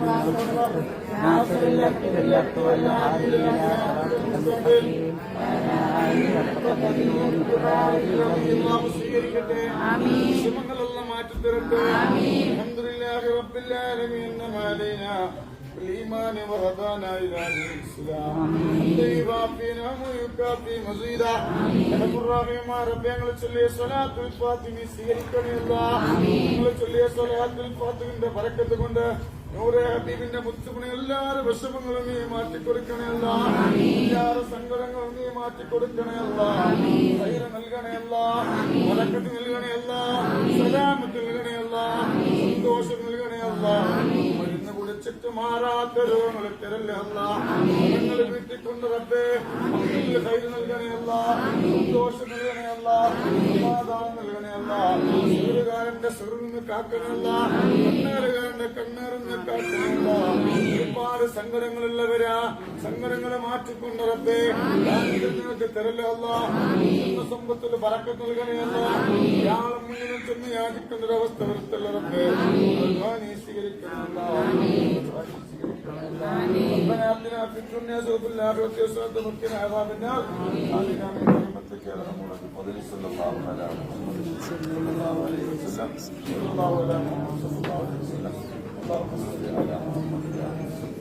ناصر الحق بالحق والهادي إلى صراطك المستقيم വിഷമങ്ങളെല്ലാം മാറ്റിത്തരട്ടെ. അൽഹംദുലില്ലാഹി റബ്ബിൽ ആലമീൻ. മാലൈനാ بالإيمان وهدانا إلى الإسلام. الذي وافينا ويكافي مزيدا. رب الرحيم رب ഞങ്ങൾ ചൊല്ലിയ സ്വലാത്തുൽ ഫാത്തിഹ സ്വീകരിക്കണേ അല്ലാഹ്. ഞങ്ങൾ ചൊല്ലിയ സ്വലാത്തുൽ ഫാത്തിഹിന്റെ ബറക്കത്ത് കൊണ്ട് നൂറെ ഹബീബിന്റെ മുത്തുമണി എല്ലാവരുടെ വിഷമങ്ങളും നീ മാറ്റിക്കൊടുക്കണേ അല്ലാഹ്. എല്ലാവരുടെ സങ്കടങ്ങളും നീ മാറ്റിക്കൊടുക്കണേ അല്ലാഹ്. ഖൈർ നൽകണേ അല്ലാഹ്. ബറക്കത്ത് നൽകണേ അല്ലാഹ്. സലാമത്ത് നൽകണേ അല്ലാഹ്. സന്തോഷം നൽകണേ അല്ലാഹ്. മരുന്ന് കുടിച്ചിട്ട് മാറാത്ത രോഗങ്ങൾ തരല്ലേ അല്ലാഹ്. ഞങ്ങൾ വീട്ടിക്കൊണ്ട് റബ്ബേ ഖൈർ നൽകണേ അല്ലാഹ്. സന്തോഷം നൽകണേ അല്ലാഹ്. സമാധാനം നൽകണേ അല്ലാഹ്. സൂര്യകാരന്റെ സുറിൽ നിന്ന് കാക്കണേ അല്ലാഹ്. കണ്ണേറുകാരന്റെ കണ്ണേറിൽ നിന്ന് കാക്കണേ അല്ലാഹ്. ഒരുപാട് സങ്കടങ്ങളുള്ളവരാ, സങ്കടങ്ങളെ മാറ്റിക്കൊണ്ട് റബ്ബേ നിങ്ങൾക്ക് തരല്ലേ അല്ലാഹ്. സമ്പത്തിൽ ബറക്കത്ത് നൽകണേ അല്ലാഹ്. ഇയാളെ മുന്നിൽ ചെന്ന് യാചിക്കുന്ന ഒരവസ്ഥ വരുത്തല്ല റബ്ബേ. നീ സ്വീകരിക്കണം അല്ലാഹ്. ربنا آتنا في الدنيا وفي الآخرة حسنة وقنا عذاب النار. آمين آمين برحمتك يا أرحم الراحمين. بفضل صلى الله على محمد صلى الله عليه وسلم. صلى الله على محمد صلى الله عليه وسلم. اللهم صل على محمد.